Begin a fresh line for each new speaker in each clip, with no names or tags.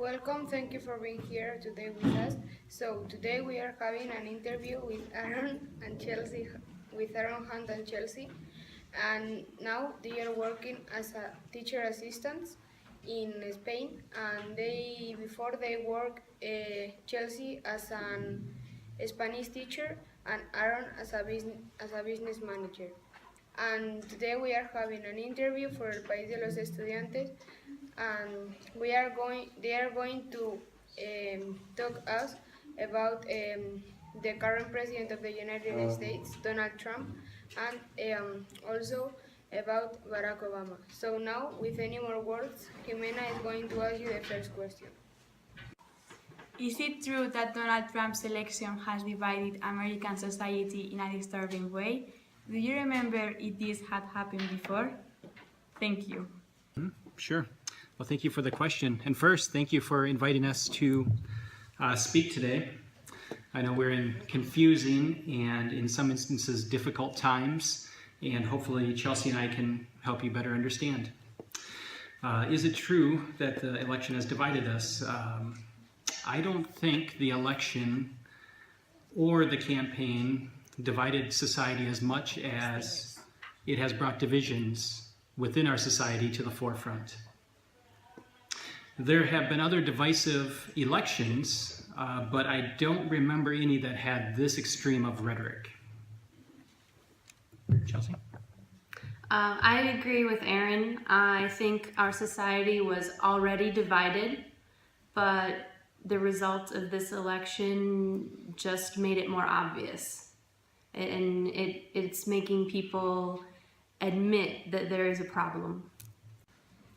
Welcome, thank you for being here today with us. So today we are having an interview with Aarón and Chelsey, with Aarón Hunt and Chelsey, and now they are working as a teacher assistants in Spain. And before they work, Chelsey as an Spanish teacher and Aarón as a business manager. And today we are having an interview for El País de los Estudiantes, and they are going to talk us about the current president of the United States, Donald Trump, and also about Barack Obama. So now, with any more words, Jimena is going to ask you the first question.
Is it true that Donald Trump's election has divided American society in a disturbing way? Do you remember if this had happened before? Thank you.
Sure. Well, thank you for the question. And first, thank you for inviting us to speak today. I know we're in confusing and in some instances difficult times, and hopefully Chelsey and I can help you better understand. Is it true that the election has divided us? I don't think the election or the campaign divided society as much as it has brought divisions within our society to the forefront. There have been other divisive elections, but I don't remember any that had this extreme of rhetoric. Chelsey?
I agree with Aarón. I think our society was already divided, but the result of this election just made it more obvious. And it's making people admit that there is a problem.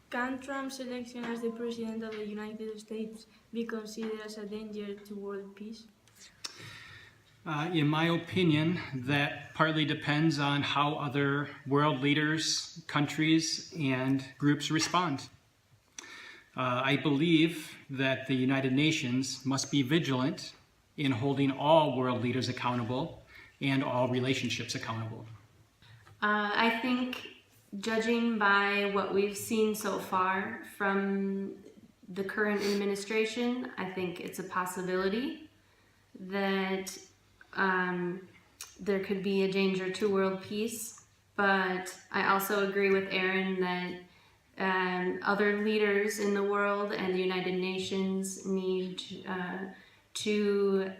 Can Trump's election as the President of the United States be considered as a danger to world peace?
In my opinion, that partly depends on how other world leaders, countries, and groups respond. I believe that the United Nations must be vigilant in holding all world leaders accountable and all relationships accountable.
I think, judging by what we've seen so far from the current administration, I think it's a possibility that there could be a danger to world peace. But I also agree with Aarón that other leaders in the world and the United Nations need to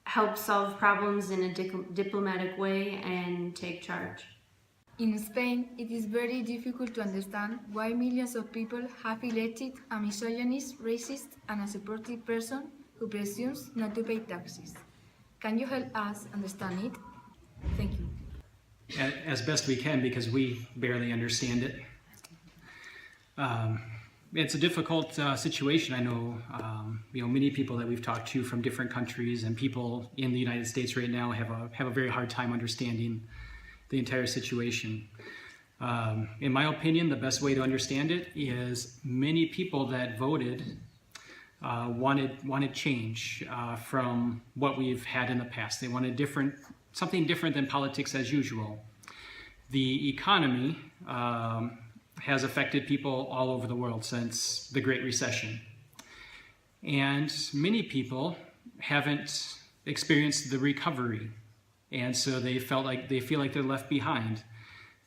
help solve problems in a diplomatic way and take charge.
In Spain, it is very difficult to understand why millions of people have elected a misogynist, racist, and a supportive person who presumes not to pay taxes. Can you help us understand it? Thank you.
As best we can, because we barely understand it. It's a difficult situation. I know, many people that we've talked to from different countries, and people in the United States right now have a very hard time understanding the entire situation. In my opinion, the best way to understand it is many people that voted wanted change from what we've had in the past. They wanted something different than politics as usual. The economy has affected people all over the world since the Great Recession. And many people haven't experienced the recovery. And so they feel like they're left behind.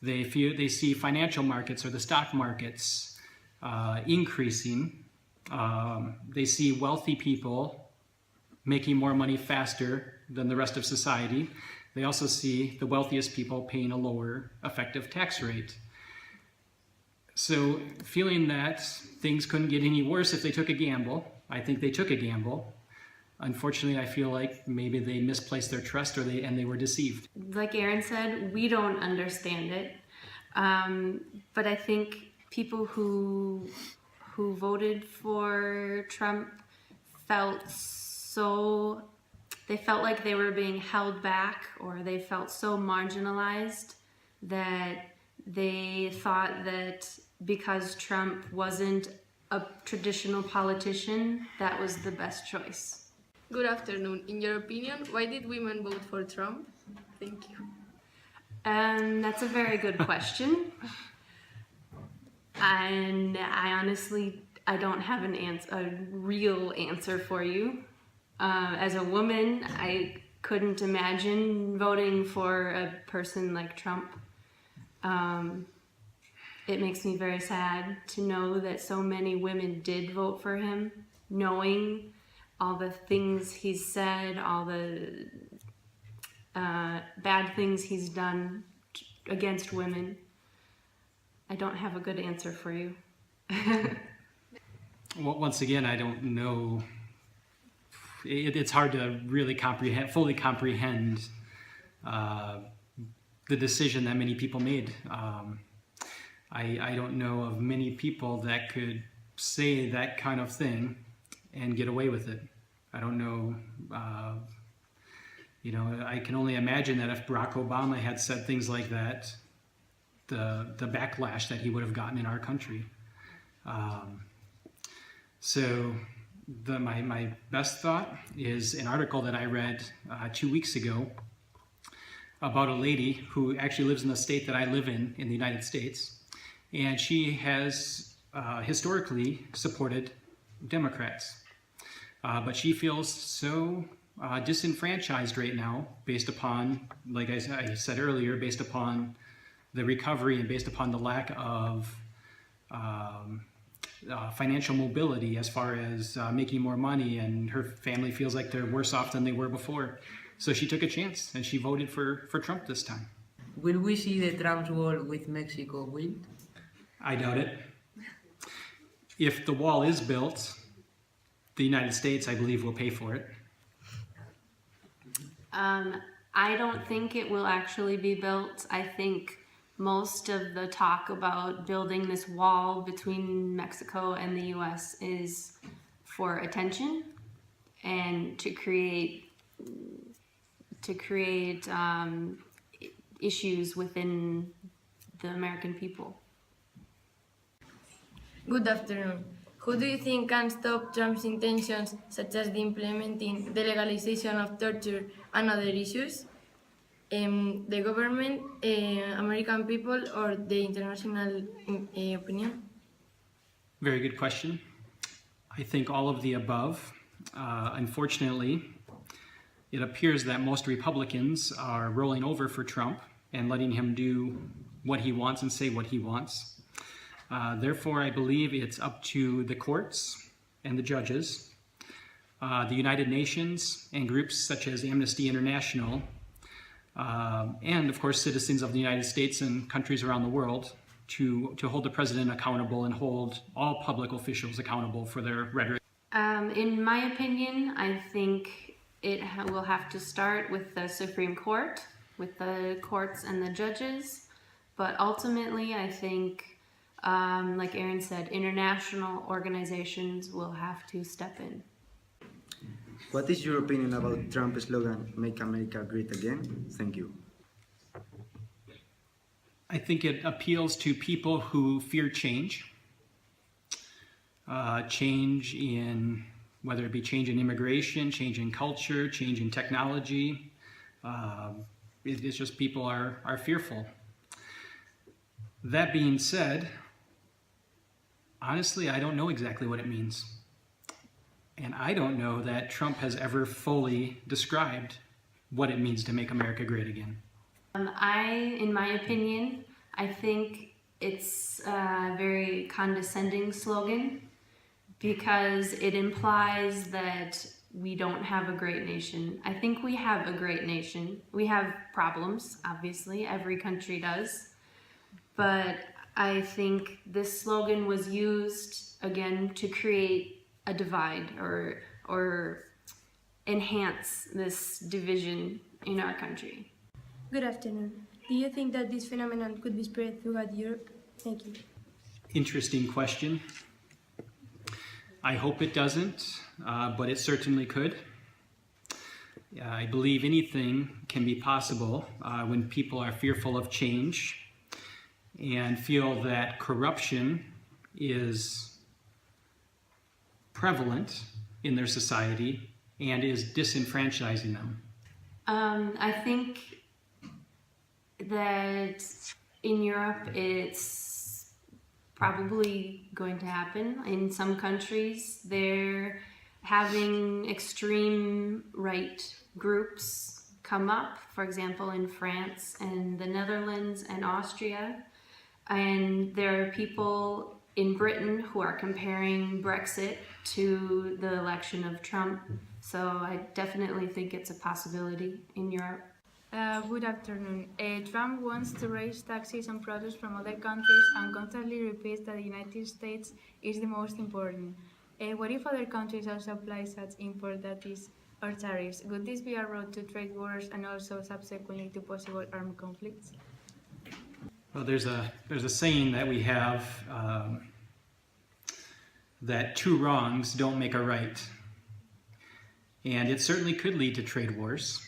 They see financial markets or the stock markets increasing. They see wealthy people making more money faster than the rest of society. They also see the wealthiest people paying a lower effective tax rate. So feeling that things couldn't get any worse if they took a gamble, I think they took a gamble. Unfortunately, I feel like maybe they misplaced their trust and they were deceived.
Like Aarón said, we don't understand it. But I think people who voted for Trump felt like they were being held back, or they felt so marginalized that they thought that because Trump wasn't a traditional politician, that was the best choice.
Good afternoon. In your opinion, why did women vote for Trump? Thank you.
That's a very good question. And I honestly I don't have a real answer for you. As a woman, I couldn't imagine voting for a person like Trump. It makes me very sad to know that so many women did vote for him, knowing all the things he's said, all the bad things he's done against women. I don't have a good answer for you.
Well, once again, I don't know. It's hard to really fully comprehend the decision that many people made. I don't know of many people that could say that kind of thing and get away with it. I don't know. I can only imagine that if Barack Obama had said things like that, the backlash that he would have gotten in our country. So my best thought is an article that I read 2 weeks ago about a lady who actually lives in the state that I live in the United States. And she has historically supported Democrats. But she feels so disenfranchised right now based upon, like I said earlier, based upon the recovery and based upon the lack of financial mobility as far as making more money, and her family feels like they're worse off than they were before. So she took a chance and she voted for Trump this time.
Will we see the Trump's wall with Mexico built?
I doubt it. If the wall is built, the United States, I believe, will pay for it.
I don't think it will actually be built. I think most of the talk about building this wall between Mexico and the US is for attention and to create issues within the American people.
Good afternoon. Who do you think can stop Trump's intentions, such as the implementing the legalization of torture and other issues? The government, American people, or the international opinion?
Very good question. I think all of the above. Unfortunately, it appears that most Republicans are rolling over for Trump and letting him do what he wants and say what he wants. Therefore, I believe it's up to the courts and the judges, the United Nations, and groups such as Amnesty International, and of course citizens of the United States and countries around the world to hold the president accountable and hold all public officials accountable for their rhetoric.
In my opinion, I think it will have to start with the Supreme Court, with the courts and the judges, but ultimately I think, like Aaron said, international organizations will have to step in.
What is your opinion about Trump's slogan, "Make America Great Again"? Thank you.
I think it appeals to people who fear change. Change in, whether it be change in immigration, change in culture, change in technology. It's just people are fearful. That being said, honestly, I don't know exactly what it means. And I don't know that Trump has ever fully described what it means to make America great again.
In my opinion, I think it's a very condescending slogan because it implies that we don't have a great nation. I think we have a great nation. We have problems, obviously, every country does. But I think this slogan was used, again, to create a divide or enhance this division in our country.
Good afternoon. Do you think that this phenomenon could be spread throughout Europe? Thank you.
Interesting question. I hope it doesn't, but it certainly could. I believe anything can be possible when people are fearful of change and feel that corruption is prevalent in their society and is disenfranchising them.
I think that in Europe it's probably going to happen. In some countries, they're having extreme right groups come up, for example, in France and the Netherlands and Austria. And there are people in Britain who are comparing Brexit to the election of Trump. So I definitely think it's a possibility in Europe.
Good afternoon. Trump wants to raise taxes on products from other countries and constantly repeats that the United States is the most important. What if other countries also apply such import duties or tariffs? Would this be a road to trade wars and also subsequently to possible armed conflicts?
Well, there's a saying that we have that two wrongs don't make a right. And it certainly could lead to trade wars.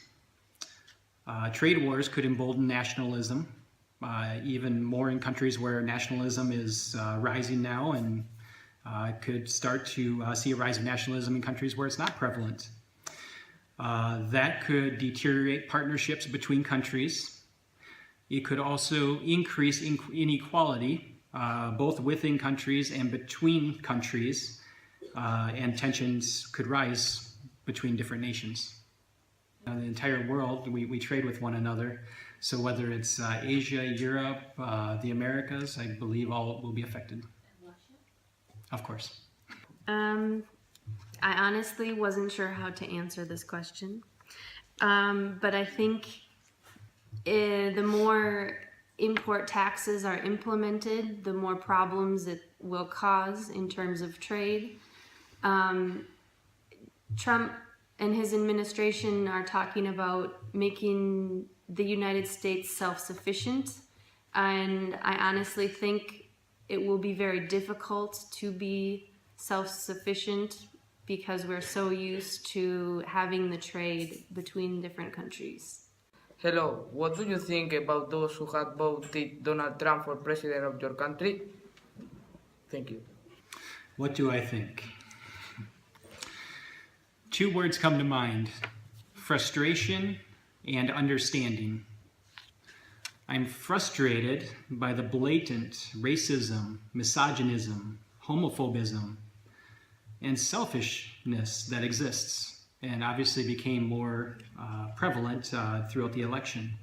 Trade wars could embolden nationalism, even more in countries where nationalism is rising now, and could start to see a rise of nationalism in countries where it's not prevalent. That could deteriorate partnerships between countries. It could also increase inequality, both within countries and between countries, and tensions could rise between different nations. The entire world, we trade with one another. So whether it's Asia, Europe, the Americas, I believe all will be affected. Of course.
I honestly wasn't sure how to answer this question. But I think the more import taxes are implemented, the more problems it will cause in terms of trade. Trump and his administration are talking about making the United States self-sufficient, and I honestly think it will be very difficult to be self-sufficient because we're so used to having the trade between different countries.
Hello, what do you think about those who had voted Donald Trump for president of your country? Thank you.
What do I think? Two words come to mind: frustration and understanding. I'm frustrated by the blatant racism, misogynism, homophobism, and selfishness that exists, and obviously became more prevalent throughout the election.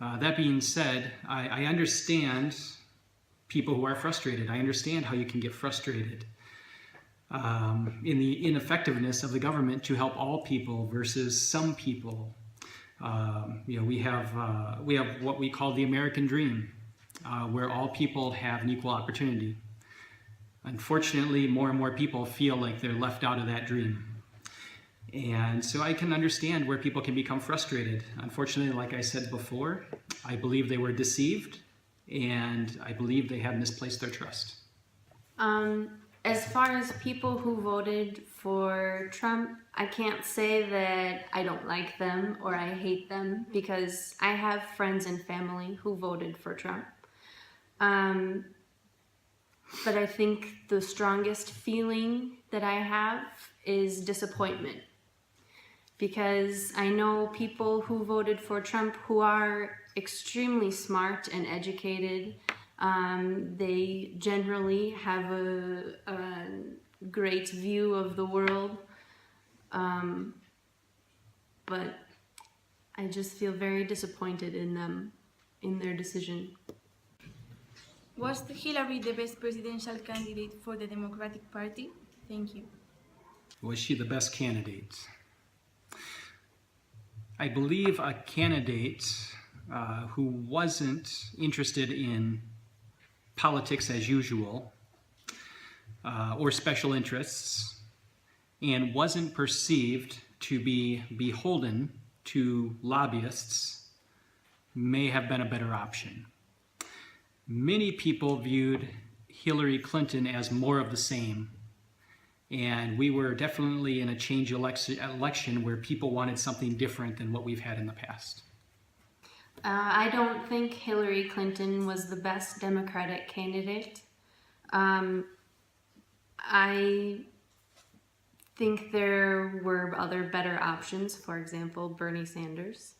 That being said, I understand people who are frustrated. I understand how you can get frustrated in the ineffectiveness of the government to help all people versus some people. We have what we call the American dream, where all people have an equal opportunity. Unfortunately, more and more people feel like they're left out of that dream. And so I can understand where people can become frustrated. Unfortunately, like I said before, I believe they were deceived, and I believe they have misplaced their trust.
As far as people who voted for Trump, I can't say that I don't like them or I hate them, because I have friends and family who voted for Trump. But I think the strongest feeling that I have is disappointment, because I know people who voted for Trump who are extremely smart and educated. They generally have a great view of the world, but I just feel very disappointed in them, in their decision.
Was Hillary the best presidential candidate for the Democratic Party? Thank you.
Was she the best candidate? I believe a candidate who wasn't interested in politics as usual, or special interests, and wasn't perceived to be beholden to lobbyists, may have been a better option. Many people viewed Hillary Clinton as more of the same, and we were definitely in a change election where people wanted something different than what we've had in the past.
I don't think Hillary Clinton was the best Democratic candidate. I think there were other better options, for example, Bernie Sanders.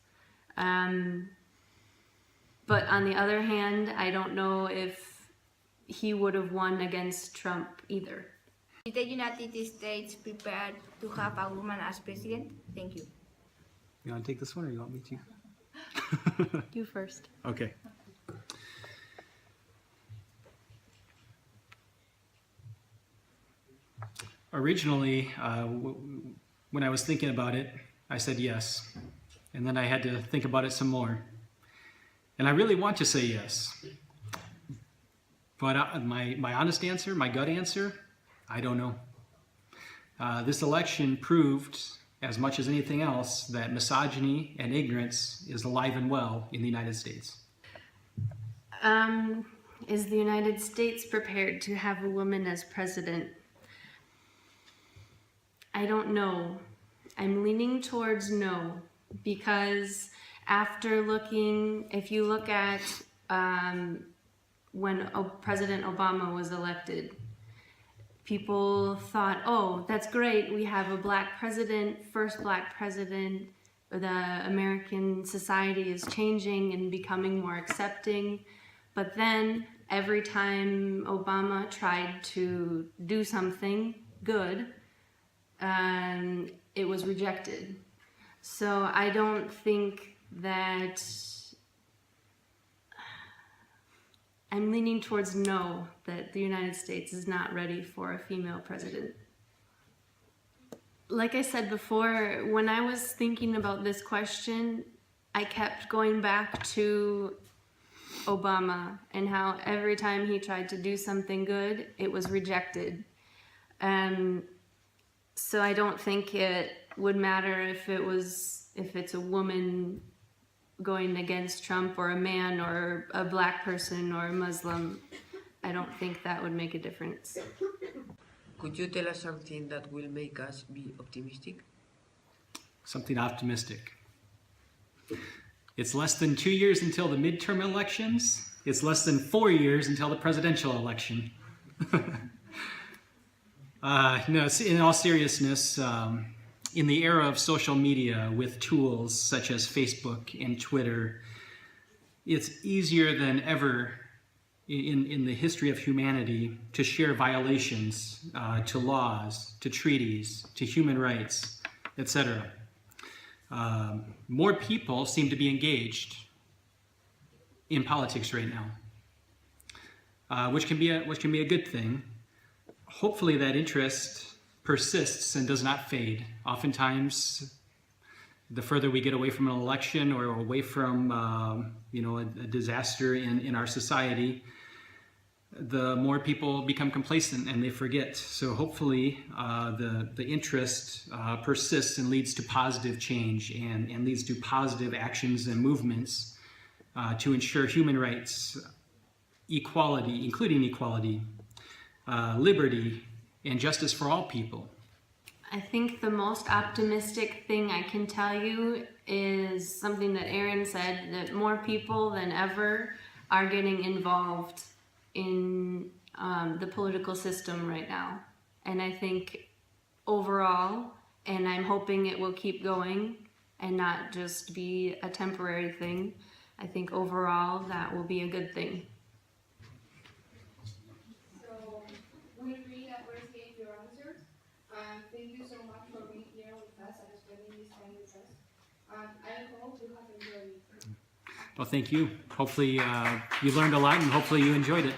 But on the other hand, I don't know if he would have won against Trump either.
Is the United States prepared to have a woman as president? Thank you.
You want to take this one or you want me to?
You first.
Okay. Originally, when I was thinking about it, I said yes. And then I had to think about it some more. And I really want to say yes. But my honest answer, my gut answer, I don't know. This election proved, as much as anything else, that misogyny and ignorance is alive and well in the United States.
Is the United States prepared to have a woman as president? I don't know. I'm leaning towards no, because after looking, if you look at when President Obama was elected, people thought, oh, that's great, we have a black president, first black president, the American society is changing and becoming more accepting. But then every time Obama tried to do something good, it was rejected. So I don't think that, I'm leaning towards no, that the United States is not ready for a female president. Like I said before, when I was thinking about this question, I kept going back to Obama and how every time he tried to do something good, it was rejected. So I don't think it would matter if it's a woman going against Trump or a man or a black person or a Muslim. I don't think that would make a difference.
Could you tell us something that will make us be optimistic?
Something optimistic. It's less than 2 years until the midterm elections. It's less than 4 years until the presidential election. No, in all seriousness, in the era of social media with tools such as Facebook and Twitter, it's easier than ever in the history of humanity to share violations to laws, to treaties, to human rights, etc. More people seem to be engaged in politics right now, which can be a good thing. Hopefully that interest persists and does not fade. Oftentimes, the further we get away from an election or away from a disaster in our society, the more people become complacent and they forget. So hopefully the interest persists and leads to positive change and leads to positive actions and movements to ensure human rights, equality, including equality, liberty, and justice for all people.
I think the most optimistic thing I can tell you is something that Aaron said, that more people than ever are getting involved in the political system right now. And I think overall, and I'm hoping it will keep going and not just be a temporary thing, I think overall that will be a good thing.
So we really appreciate your answers, and thank you so much for being here with us and spending this time with us. And I hope you have enjoyed it.
Well, thank you. Hopefully you learned a lot and hopefully you enjoyed it.